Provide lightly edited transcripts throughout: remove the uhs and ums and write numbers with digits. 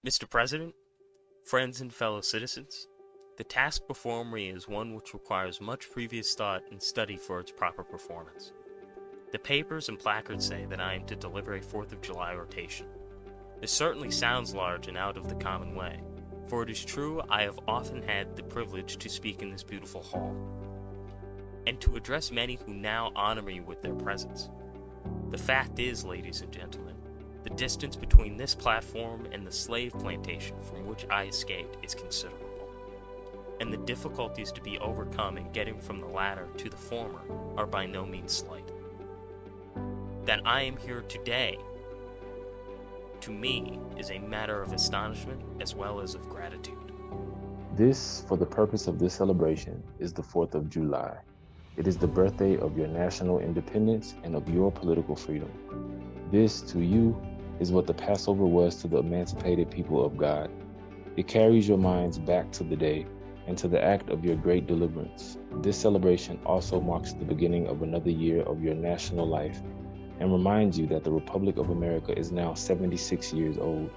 Mr. President, friends and fellow citizens, the task before me is one which requires much previous thought and study for its proper performance. The papers and placards say that I am to deliver a 4th of July rotation. This certainly sounds large and out of the common way, for it is true I have often had the privilege to speak in this beautiful hall, and to address many who now honor me with their presence. The fact is, ladies and gentlemen, the distance between this platform and the slave plantation from which I escaped is considerable, and the difficulties to be overcome in getting from the latter to the former are by no means slight. That I am here today, to me, is a matter of astonishment as well as of gratitude. This, for the purpose of this celebration, is the 4th of July. It is the birthday of your national independence and of your political freedom. This, to you, is what the Passover was to the emancipated people of God. It carries your minds back to the day and to the act of your great deliverance. This celebration also marks the beginning of another year of your national life and reminds you that the Republic of America is now 76 years old.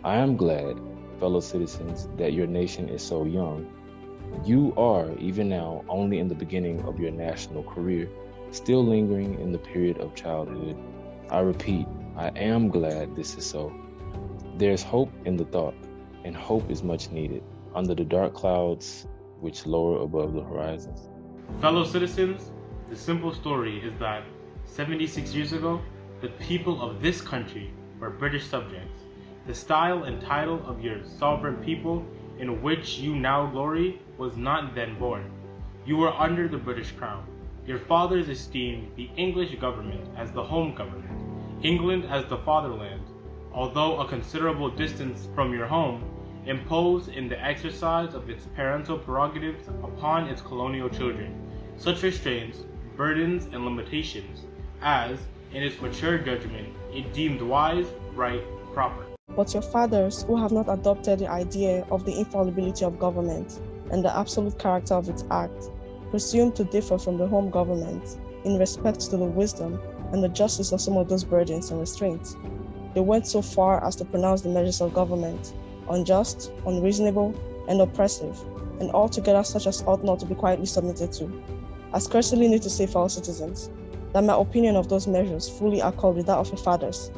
I am glad, fellow citizens, that your nation is so young. You are, even now, only in the beginning of your national career, still lingering in the period of childhood. I repeat, I am glad this is so. There's hope in the thought, and hope is much needed under the dark clouds which lower above the horizons. Fellow citizens, the simple story is that 76 years ago, the people of this country were British subjects. The style and title of your sovereign people, in which you now glory, was not then born. You were under the British crown. Your fathers esteemed the English government as the home government, England as the fatherland, although a considerable distance from your home, imposed in the exercise of its parental prerogatives upon its colonial children such restraints, burdens, and limitations as, in its mature judgment, it deemed wise, right, proper. But your fathers, who have not adopted the idea of the infallibility of government and the absolute character of its act, presume to differ from the home government in respect to the wisdom and the justice of some of those burdens and restraints. They went so far as to pronounce the measures of government unjust, unreasonable, and oppressive, and altogether such as ought not to be quietly submitted to. I scarcely need to say, fellow citizens, that my opinion of those measures fully accord with that of your fathers,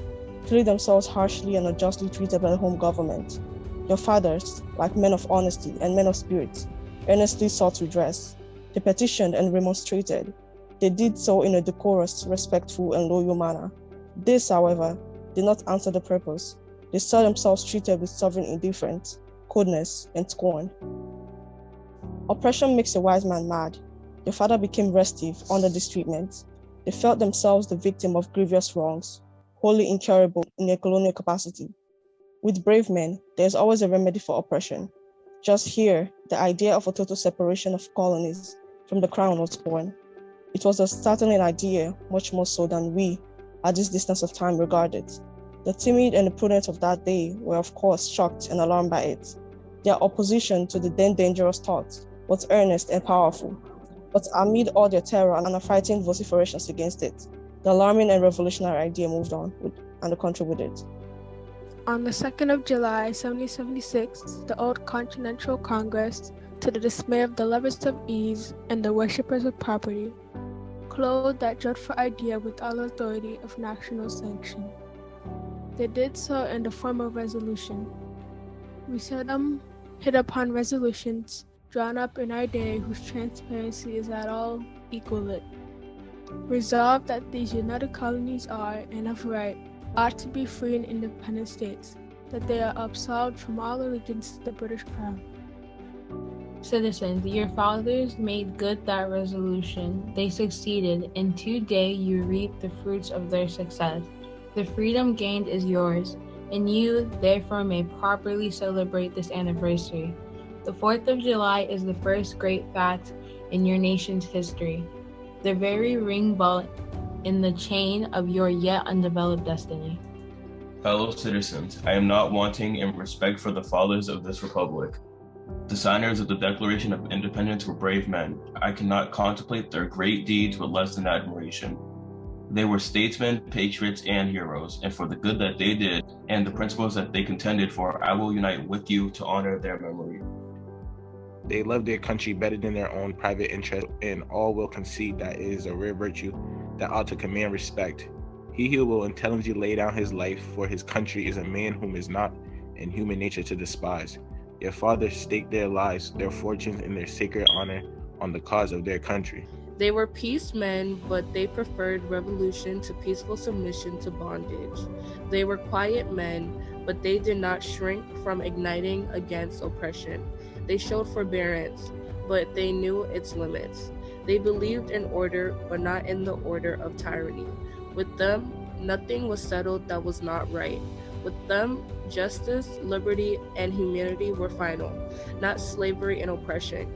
feeling themselves harshly and unjustly treated by the home government. Your fathers, like men of honesty and men of spirit, earnestly sought redress. They petitioned and remonstrated. They did so in a decorous, respectful, and loyal manner. This, however, did not answer the purpose. They saw themselves treated with sovereign indifference, coldness, and scorn. Oppression makes a wise man mad. Your father became restive under this treatment. They felt themselves the victim of grievous wrongs, wholly incurable in their colonial capacity. With brave men, there is always a remedy for oppression. Just here, the idea of a total separation of colonies from the crown was born. It was a startling idea, much more so than we, at this distance of time, regard it. The timid and the prudent of that day were of course shocked and alarmed by it. Their opposition to the then dangerous thought was earnest and powerful. But amid all their terror and affrighting vociferations against it, the alarming and revolutionary idea moved on, and the country with it. On the 2nd of July, 1776, the Old Continental Congress, to the dismay of the lovers of ease and the worshippers of property, clothed that dreadful idea with all authority of national sanction. They did so in the form of resolution. We seldom hit upon resolutions drawn up in our day whose transparency is at all equal. Resolved that these united colonies are, and of right, ought to be free and independent states, that they are absolved from all allegiance to the British Crown. Citizens, your fathers made good that resolution. They succeeded, and today you reap the fruits of their success. The freedom gained is yours, and you, therefore, may properly celebrate this anniversary. The 4th of July is the first great fact in your nation's history, the very ring bolt in the chain of your yet undeveloped destiny. Fellow citizens, I am not wanting in respect for the fathers of this republic. The signers of the Declaration of Independence were brave men. I cannot contemplate their great deeds with less than admiration. They were statesmen, patriots, and heroes, and for the good that they did and the principles that they contended for, I will unite with you to honor their memory. They love their country better than their own private interest, and all will concede that it is a rare virtue that ought to command respect. He who will intelligently lay down his life for his country is a man whom is not in human nature to despise. Your fathers staked their lives, their fortunes, and their sacred honor on the cause of their country. They were peace men, but they preferred revolution to peaceful submission to bondage. They were quiet men, but they did not shrink from igniting against oppression. They showed forbearance, but they knew its limits. They believed in order, but not in the order of tyranny. With them, nothing was settled that was not right. With them, justice, liberty, and humanity were final, not slavery and oppression.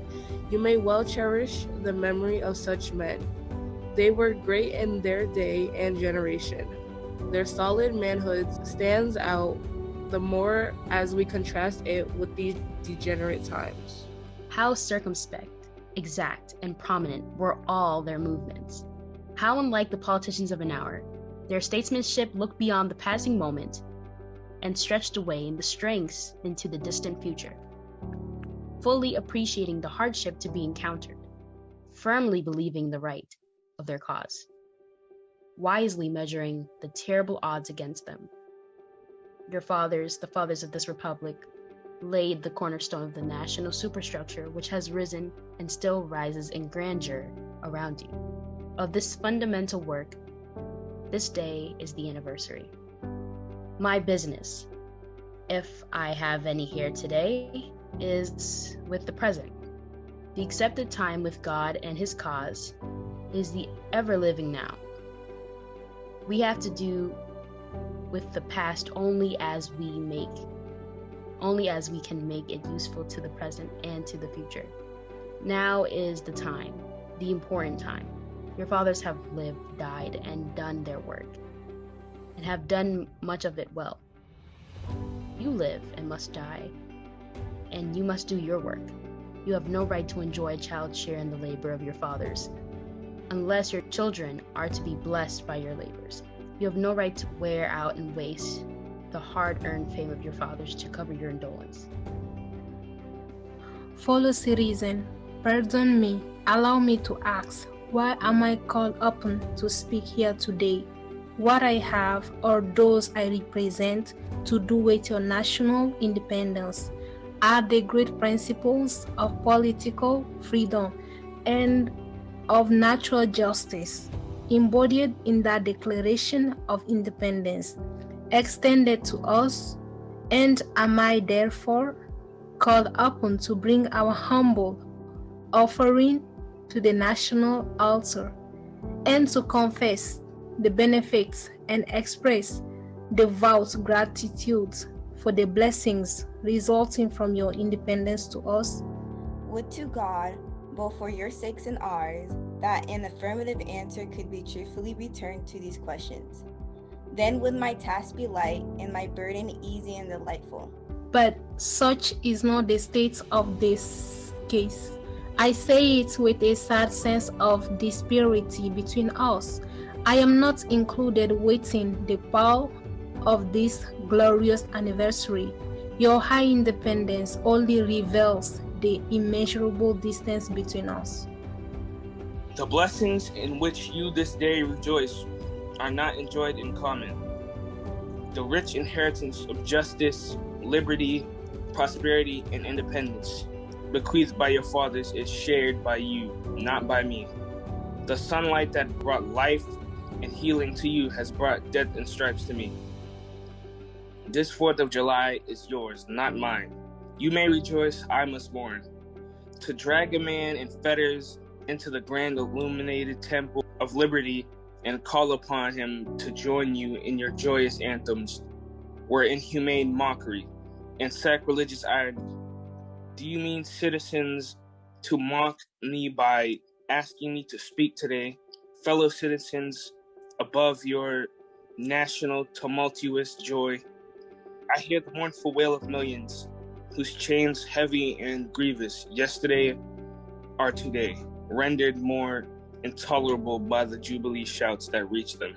You may well cherish the memory of such men. They were great in their day and generation. Their solid manhood stands out the more as we contrast it with these degenerate times. How circumspect, exact, and prominent were all their movements. How unlike the politicians of an hour, their statesmanship looked beyond the passing moment and stretched away in the strengths into the distant future, fully appreciating the hardship to be encountered, firmly believing the right of their cause, wisely measuring the terrible odds against them. Your fathers, the fathers of this republic, laid the cornerstone of the national superstructure which has risen and still rises in grandeur around you. Of this fundamental work, this day is the anniversary. My business, if I have any here today, is with the present. The accepted time with God and His cause is the ever-living now. We have to do with the past only as we can make it useful to the present and to the future. Now is the time, the important time. Your fathers have lived, died, and done their work, and have done much of it well. You live and must die, and you must do your work. You have no right to enjoy a child's share in the labor of your fathers, unless your children are to be blessed by your labors. You have no right to wear out and waste the hard-earned fame of your fathers to cover your indolence. Fellow citizen, pardon me, allow me to ask, why am I called upon to speak here today? What I have, or those I represent, to do with your national independence are the great principles of political freedom and of natural justice, embodied in that Declaration of Independence, extended to us, and am I therefore called upon to bring our humble offering to the national altar, and to confess the benefits and express devout gratitude for the blessings resulting from your independence to us. Would to God, both for your sakes and ours, that an affirmative answer could be truthfully returned to these questions. Then would my task be light and my burden easy and delightful. But such is not the state of this case. I say it with a sad sense of disparity between us. I am not included within the pall of this glorious anniversary. Your high independence only reveals the immeasurable distance between us. The blessings in which you this day rejoice are not enjoyed in common. The rich inheritance of justice, liberty, prosperity, and independence bequeathed by your fathers is shared by you, not by me. The sunlight that brought life and healing to you has brought death and stripes to me. This 4th of July is yours, not mine. You may rejoice, I must mourn. To drag a man in fetters into the grand illuminated temple of liberty and call upon him to join you in your joyous anthems were inhumane mockery and sacrilegious irony. Do you mean, citizens, to mock me by asking me to speak today, fellow citizens, above your national tumultuous joy? I hear the mournful wail of millions, whose chains heavy and grievous yesterday are today rendered more intolerable by the Jubilee shouts that reach them.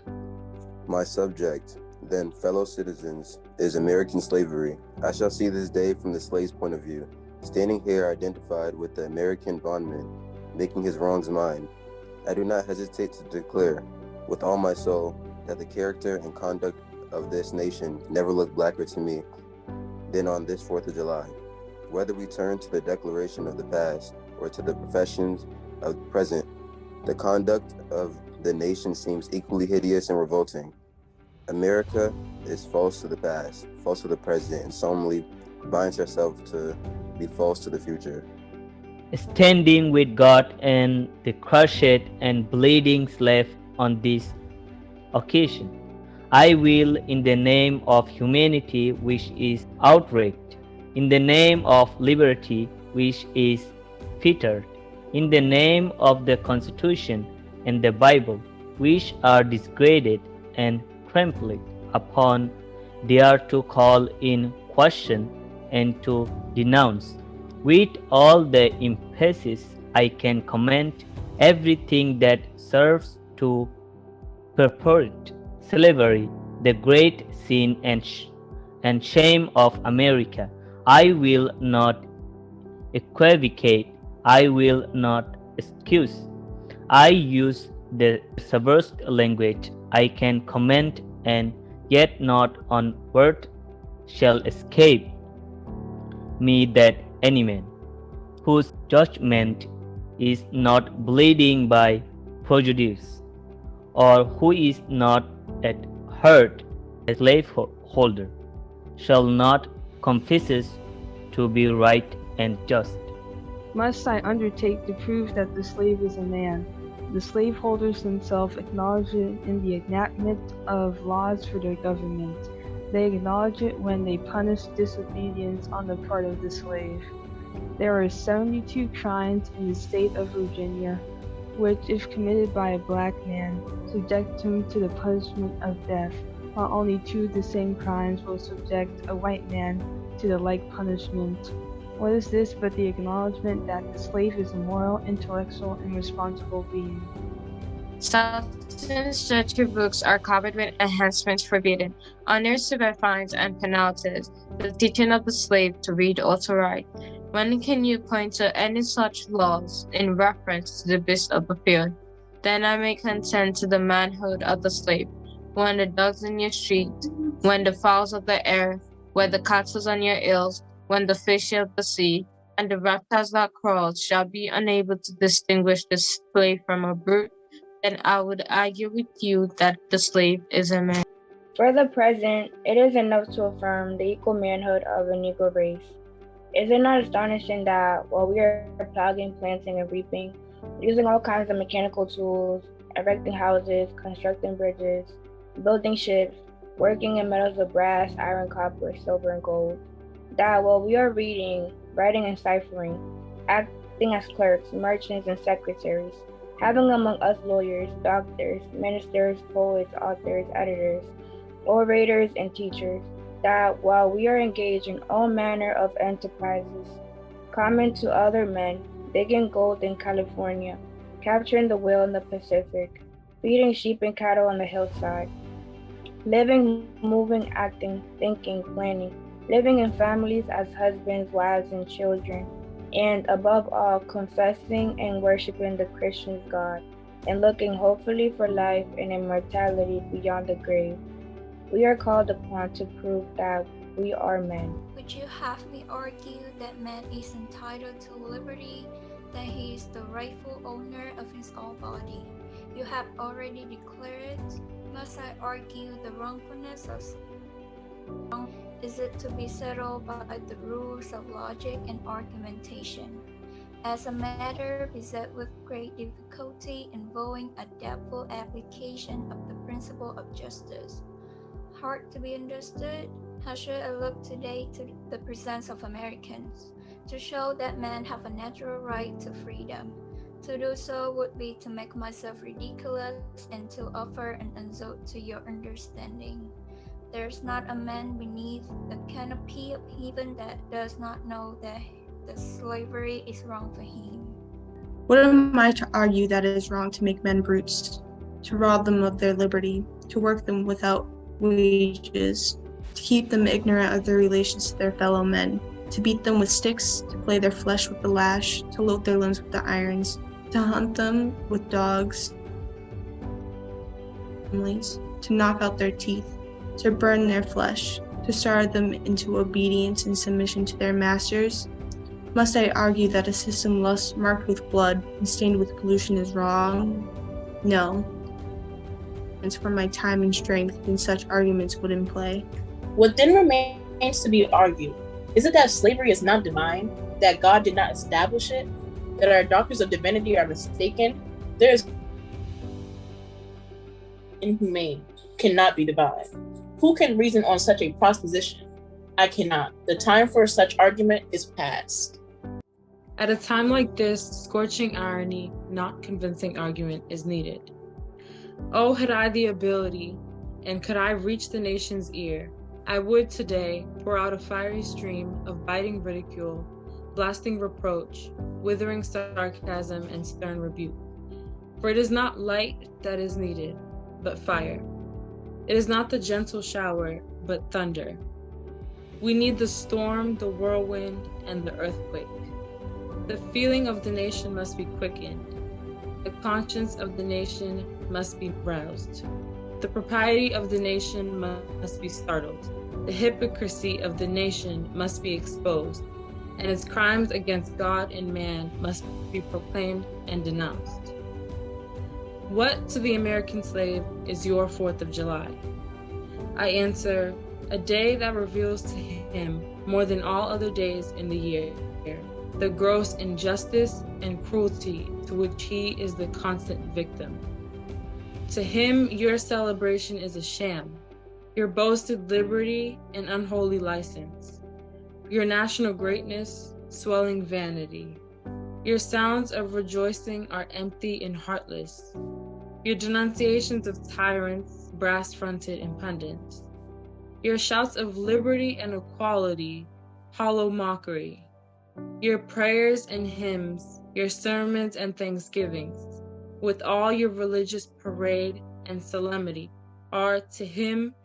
My subject, then, fellow citizens, is American slavery. I shall see this day from the slave's point of view, standing here identified with the American bondman, making his wrongs mine. I do not hesitate to declare, with all my soul, that the character and conduct of this nation never looked blacker to me than on this 4th of July. Whether we turn to the declaration of the past or to the professions of the present, the conduct of the nation seems equally hideous and revolting. America is false to the past, false to the present, and solemnly binds herself to be false to the future. Standing with God and the crushed and bleeding slave on this occasion, I will, in the name of humanity which is outraged, in the name of liberty which is fettered, in the name of the Constitution and the Bible which are degraded and trampled upon, dare to call in question and to denounce with all the emphasis I can comment everything that serves to perpetuate slavery, the great sin and shame of America. I will not equivocate, I will not excuse. I use the severest language I can comment, and yet not on word shall escape me that any man, whose judgment is not bleeding by prejudice, or who is not at heart a slaveholder, shall not confess to be right and just. Must I undertake to prove that the slave is a man? The slaveholders themselves acknowledge it in the enactment of laws for their government. They acknowledge it when they punish disobedience on the part of the slave. There are 72 crimes in the state of Virginia, which, if committed by a black man, subject him to the punishment of death, while only 2 of the same crimes will subject a white man to the like punishment. What is this but the acknowledgement that the slave is a moral, intellectual, and responsible being? Southern statute books are covered with enhancements forbidden, under severe fines and penalties, the teaching of the slave to read or to write. When can you point to any such laws in reference to the beast of the field? Then I may consent to the manhood of the slave. When the dogs in your street, when the fowls of the air, when the cattle on your hills, when the fish of the sea, and the reptiles that crawl shall be unable to distinguish the slave from a brute, then I would argue with you that the slave is a man. For the present, it is enough to affirm the equal manhood of the Negro race. Is it not astonishing that while we are plowing, planting, and reaping, using all kinds of mechanical tools, erecting houses, constructing bridges, building ships, working in metals of brass, iron, copper, silver, and gold, that while we are reading, writing, and ciphering, acting as clerks, merchants, and secretaries, having among us lawyers, doctors, ministers, poets, authors, editors, orators, and teachers, that while we are engaged in all manner of enterprises common to other men, digging gold in California, capturing the whale in the Pacific, feeding sheep and cattle on the hillside, living, moving, acting, thinking, planning, living in families as husbands, wives, and children, and above all, confessing and worshiping the Christian's God, and looking hopefully for life and immortality beyond the grave. We are called upon to prove that we are men. Would you have me argue that man is entitled to liberty, that he is the rightful owner of his own body? You have already declared it. Must I argue the wrongfulness of wrong? Is it to be settled by the rules of logic and argumentation? As a matter beset with great difficulty involving a doubtful application of the principle of justice, hard to be understood, how should I look today to the presence of Americans, to show that men have a natural right to freedom? To do so would be to make myself ridiculous and to offer an insult to your understanding. There's not a man beneath the canopy of heaven that does not know that the slavery is wrong for him. What am I to argue that it is wrong to make men brutes, to rob them of their liberty, to work them without wages, to keep them ignorant of their relations to their fellow men, to beat them with sticks, to flay their flesh with the lash, to load their limbs with the irons, to hunt them with dogs, to knock out their teeth, to burn their flesh, to starve them into obedience and submission to their masters? Must I argue that a system thus marked with blood and stained with pollution is wrong? No. It's for my time and strength, then such arguments would in play. What then remains to be argued? Is it that slavery is not divine, that God did not establish it, that our doctors of divinity are mistaken? There is inhumane, cannot be divine. Who can reason on such a proposition? I cannot. The time for such argument is past. At a time like this, scorching irony, not convincing argument is needed. Oh, had I the ability, and could I reach the nation's ear, I would today pour out a fiery stream of biting ridicule, blasting reproach, withering sarcasm, and stern rebuke. For it is not light that is needed, but fire. It is not the gentle shower, but thunder. We need the storm, the whirlwind, and the earthquake. The feeling of the nation must be quickened. The conscience of the nation must be roused. The propriety of the nation must be startled. The hypocrisy of the nation must be exposed, and its crimes against God and man must be proclaimed and denounced. What to the American slave is your 4th of July? I answer, a day that reveals to him, more than all other days in the year, the gross injustice and cruelty to which he is the constant victim. To him, your celebration is a sham, your boasted liberty an unholy license, your national greatness swelling vanity. Your sounds of rejoicing are empty and heartless, your denunciations of tyrants brass-fronted and pundits. Your shouts of liberty and equality, hollow mockery. Your prayers and hymns, your sermons and thanksgivings, with all your religious parade and solemnity, are to him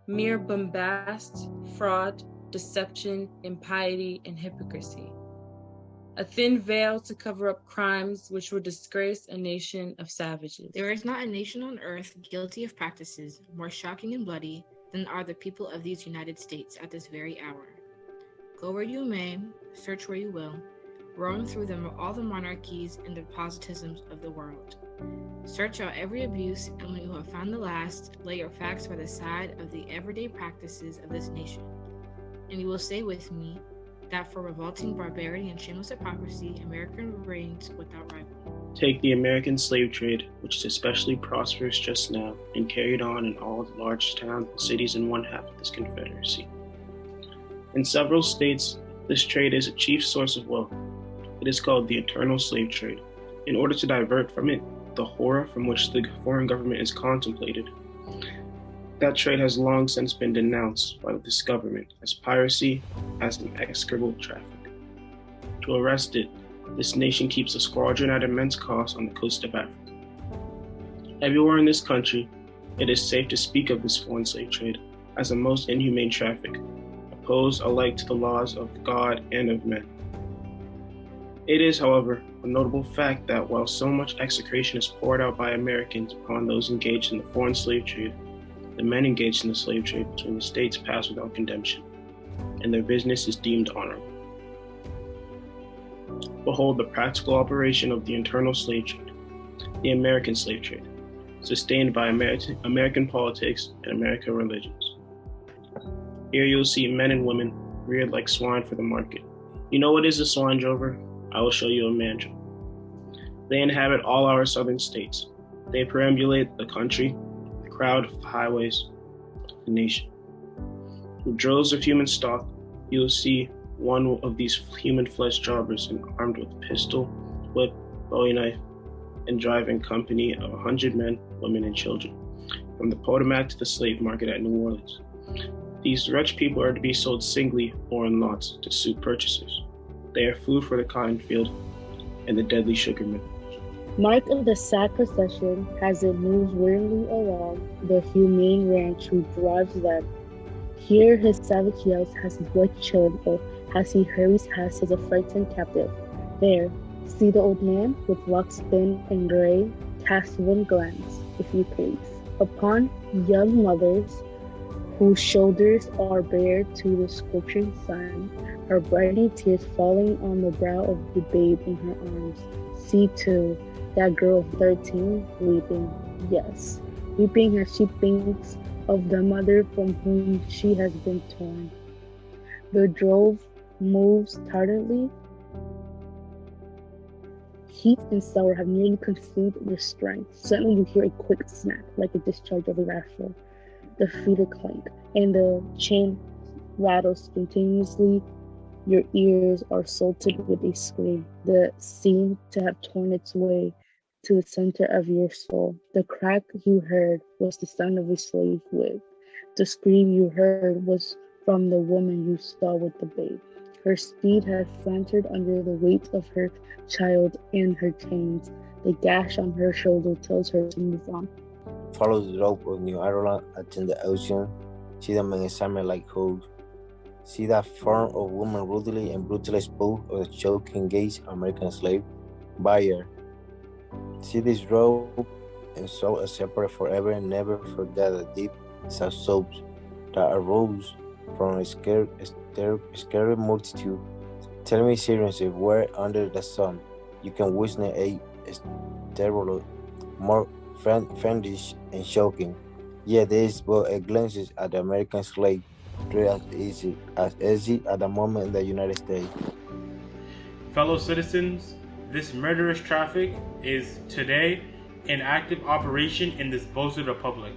mere bombast, fraud, deception, impiety, and hypocrisy. A thin veil to cover up crimes which would disgrace a nation of savages. There is not a nation on earth guilty of practices more shocking and bloody than are the people of these United States at this very hour. Go where you may, search where you will, roam through them all the monarchies and despotisms of the world. Search out every abuse, and when you have found the last, lay your facts by the side of the everyday practices of this nation. And you will say with me that for revolting barbarity and shameless hypocrisy, America reigns without rival. Take the American slave trade, which is especially prosperous just now and carried on in all the large towns and cities in one half of this Confederacy. In several states, this trade is a chief source of wealth. It is called the eternal slave trade. In order to divert from it the horror from which the foreign government is contemplated, that trade has long since been denounced by this government as piracy, as an execrable traffic. To arrest it, this nation keeps a squadron at immense cost on the coast of Africa. Everywhere in this country, it is safe to speak of this foreign slave trade as a most inhumane traffic, opposed alike to the laws of God and of men. It is, however, a notable fact that while so much execration is poured out by Americans upon those engaged in the foreign slave trade, the men engaged in the slave trade between the states pass without condemnation, and their business is deemed honorable. Behold the practical operation of the internal slave trade, the American slave trade, sustained by American politics and American religions. Here you'll see men and women reared like swine for the market. You know what is a swine drover? I will show you a man drover. They inhabit all our southern states. They perambulate the country, the crowd of the highways, the nation. With droves of human stock, you will see one of these human flesh drovers armed with pistol, whip, bowie knife, and driving company of 100 men, women, and children, from the Potomac to the slave market at New Orleans. These wretched people are to be sold singly or in lots to suit purchasers. They are food for the cotton field and the deadly sugar mill. Mark of the sad procession as it moves wearily along the humane ranch who drives them. Hear his savage yells as his blood chilled or as he hurries past his affrighted captive. There, see the old man with locks thin and gray, cast one glance, if you please, upon young mothers whose shoulders are bare to the scorching sun, her briny tears falling on the brow of the babe in her arms. See, too, that girl of 13 weeping, yes, weeping as she thinks of the mother from whom she has been torn. The drove moves tardily. Heat and sour have nearly consumed their strength. Suddenly you hear a quick snap, like a discharge of a rifle. The feeder clank, and the chain rattles continuously. Your ears are salted with a scream that seemed to have torn its way to the center of your soul. The crack you heard was the sound of a slave whip. The scream you heard was from the woman you saw with the babe. Her speed had faltered under the weight of her child and her chains. The gash on her shoulder tells her to move on. Follow the rope of New Ireland, attend the ocean, see them in summer like cold. See that form of woman rudely and brutally spoiled of the choking gaze of American slave buyer. See this rope and soul as separate forever and never forget the deep sad sobs that arose from a scary multitude. Tell me seriously, where under the sun you can witness a terrible, more fiendish and shocking. Yet there is but a glance at the American slave, treated as easy at the moment in the United States. Fellow citizens, this murderous traffic is today in active operation in this boasted republic.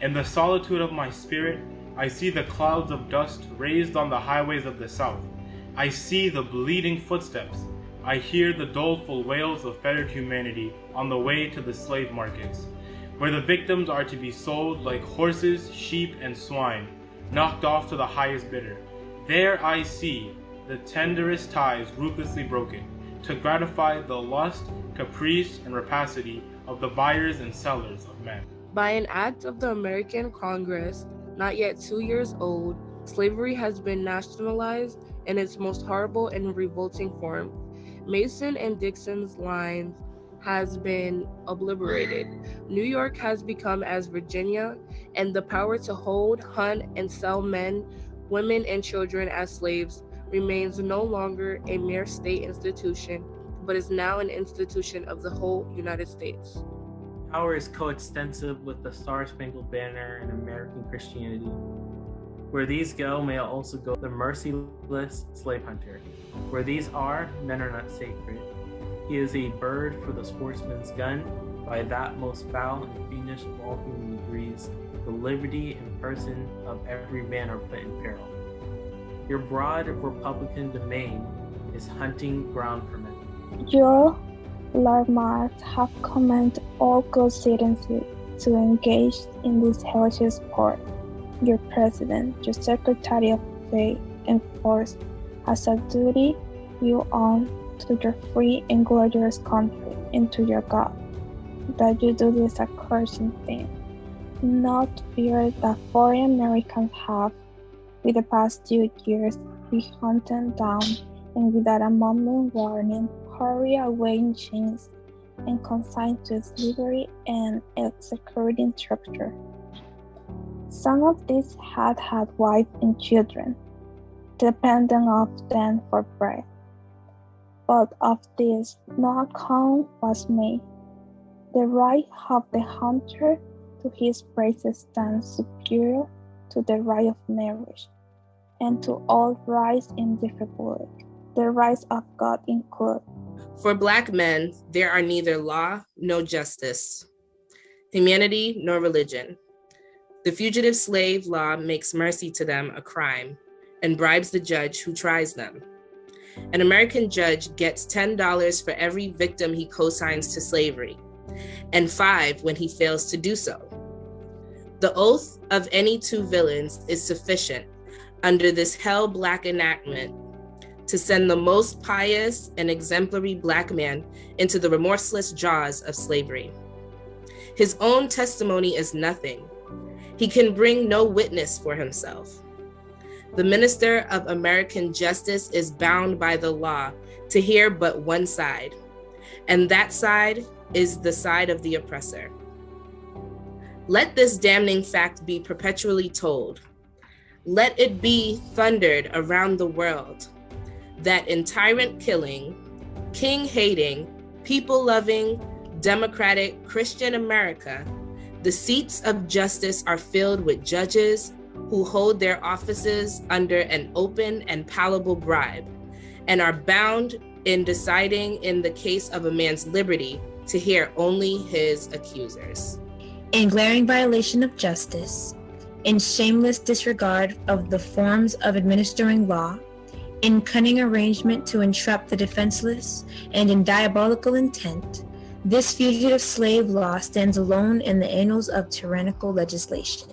In the solitude of my spirit, I see the clouds of dust raised on the highways of the South. I see the bleeding footsteps. I hear the doleful wails of fettered humanity on the way to the slave markets, where the victims are to be sold like horses, sheep, and swine, knocked off to the highest bidder. There I see the tenderest ties ruthlessly broken, to gratify the lust, caprice, and rapacity of the buyers and sellers of men. By an act of the American Congress, not yet 2 years old, slavery has been nationalized in its most horrible and revolting form. Mason and Dixon's lines has been obliterated. New York has become as Virginia, and the power to hold, hunt, and sell men, women, and children as slaves remains no longer a mere state institution, but is now an institution of the whole United States. Power is coextensive with the Star-Spangled Banner and American Christianity. Where these go may also go the merciless slave hunter. Where these are, men are not sacred. He is a bird for the sportsman's gun. By that most foul and fiendish of all human degrees, the liberty and person of every man are put in peril. Your broad Republican domain is hunting ground for men. Your landmarks have commanded all good citizens to engage in this hellish sport. Your president, your secretary of state, enforce as a duty you own to your free and glorious country and to your God, that you do this accursed thing. Not fear that foreign Americans have, with the past 2 years, been hunted down and without a moment's warning, hurry away in chains and consigned to slavery and executing torture. Some of these had wives and children, depending on them for bread. But of this no account was made. The right of the hunter to his prey stands superior to the right of marriage, and to all rights in the republic. The rights of God include. For Black men, there are neither law nor justice, humanity nor religion. The fugitive slave law makes mercy to them a crime and bribes the judge who tries them. An American judge gets $10 for every victim he co-signs to slavery, and $5 when he fails to do so. The oath of any two villains is sufficient under this hell-black enactment to send the most pious and exemplary Black man into the remorseless jaws of slavery. His own testimony is nothing. He can bring no witness for himself. The minister of American justice is bound by the law to hear but one side, and that side is the side of the oppressor. Let this damning fact be perpetually told. Let it be thundered around the world that in tyrant-killing, king-hating, people-loving, democratic Christian America, the seats of justice are filled with judges who hold their offices under an open and palatable bribe and are bound in deciding in the case of a man's liberty to hear only his accusers. In glaring violation of justice, in shameless disregard of the forms of administering law, in cunning arrangement to entrap the defenseless, and in diabolical intent, this fugitive slave law stands alone in the annals of tyrannical legislation.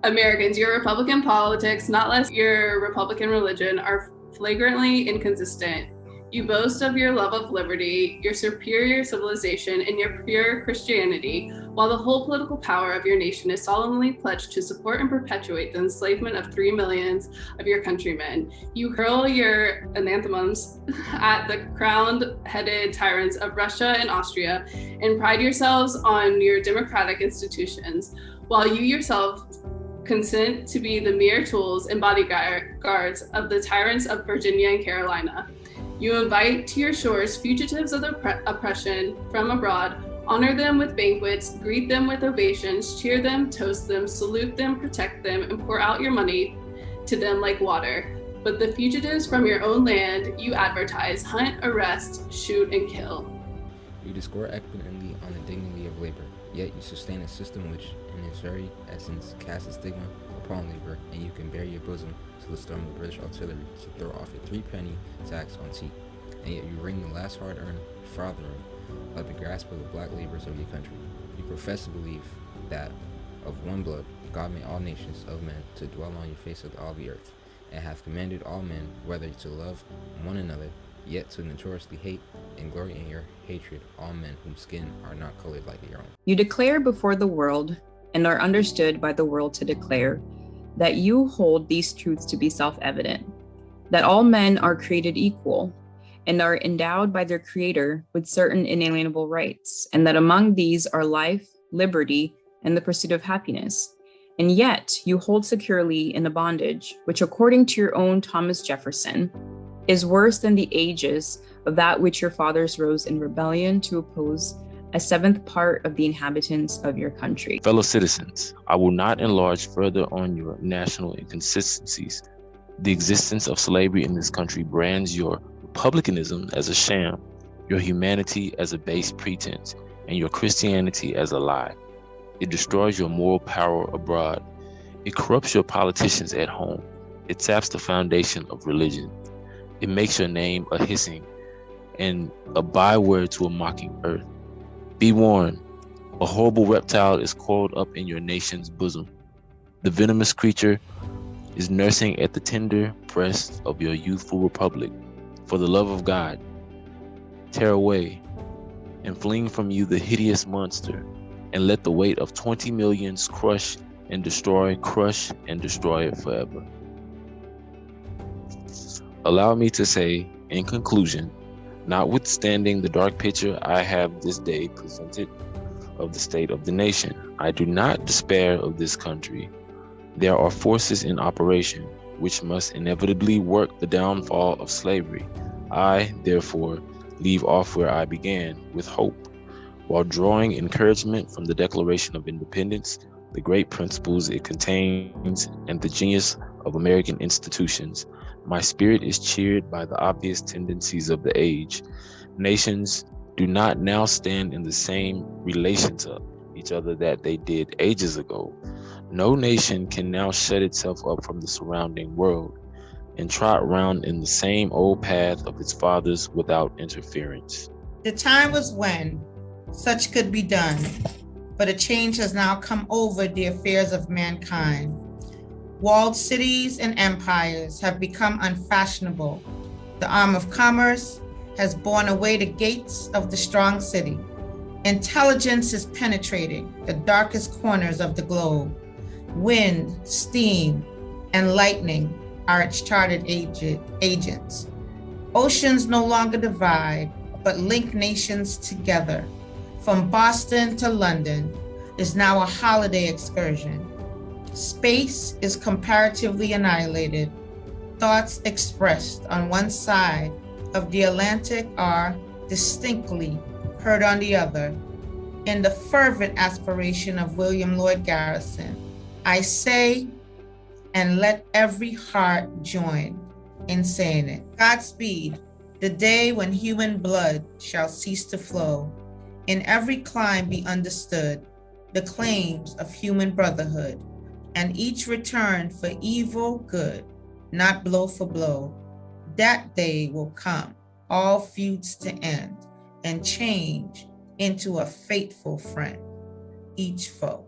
Americans, your Republican politics, not less your Republican religion, are flagrantly inconsistent. You boast of your love of liberty, your superior civilization, and your pure Christianity, while the whole political power of your nation is solemnly pledged to support and perpetuate the enslavement of 3 millions of your countrymen. You hurl your anathemas at the crowned-headed tyrants of Russia and Austria, and pride yourselves on your democratic institutions, while you yourself consent to be the mere tools and bodyguards of the tyrants of Virginia and Carolina. You invite to your shores fugitives of the oppression from abroad, honor them with banquets, greet them with ovations, cheer them, toast them, salute them, protect them, and pour out your money to them like water. But the fugitives from your own land you advertise, hunt, arrest, shoot, and kill. You discourse equitably on the dignity of labor, yet you sustain a system which, in its very essence, casts a stigma upon labor, and you can bare your bosom to the storm of British artillery to throw off a 3-penny tax on tea, and yet you wring the last hard-earned farthing of the grasp of the black laborers of your country. You profess to believe that of one blood God made all nations of men to dwell on your face of all the earth, and hath commanded all men whether to love one another, yet to notoriously hate and glory in your hatred all men whose skin are not colored like your own. You declare before the world, and are understood by the world to declare, that you hold these truths to be self-evident, that all men are created equal, and are endowed by their Creator with certain inalienable rights, and that among these are life, liberty, and the pursuit of happiness. And yet you hold securely in a bondage, which according to your own Thomas Jefferson, is worse than the ages of that which your fathers rose in rebellion to oppose a 7th part of the inhabitants of your country. Fellow citizens, I will not enlarge further on your national inconsistencies. The existence of slavery in this country brands your republicanism as a sham, your humanity as a base pretense, and your Christianity as a lie. It destroys your moral power abroad. It corrupts your politicians at home. It saps the foundation of religion. It makes your name a hissing and a byword to a mocking earth. Be warned, a horrible reptile is coiled up in your nation's bosom. The venomous creature is nursing at the tender breast of your youthful republic. For the love of God, tear away and fling from you the hideous monster, and let the weight of 20 millions crush and destroy it forever. Allow me to say, in conclusion, notwithstanding the dark picture I have this day presented of the state of the nation, I do not despair of this country. There are forces in operation which must inevitably work the downfall of slavery. I, therefore, leave off where I began, with hope, while drawing encouragement from the Declaration of Independence, the great principles it contains, and the genius of American institutions. My spirit is cheered by the obvious tendencies of the age. Nations do not now stand in the same relation to each other that they did ages ago. No nation can now shut itself up from the surrounding world and trot round in the same old path of its fathers without interference. The time was when such could be done, but a change has now come over the affairs of mankind. Walled cities and empires have become unfashionable. The arm of commerce has borne away the gates of the strong city. Intelligence is penetrating the darkest corners of the globe. Wind, steam, and lightning are its chartered agents. Oceans no longer divide, but link nations together. From Boston to London is now a holiday excursion. Space is comparatively annihilated. Thoughts expressed on one side of the Atlantic are distinctly heard on the other. In the fervent aspiration of William Lloyd Garrison, I say, and let every heart join in saying it. Godspeed, the day when human blood shall cease to flow. In every clime be understood the claims of human brotherhood, and each return for evil good, not blow for blow. That day will come, all feuds to end, and change into a faithful friend, each foe.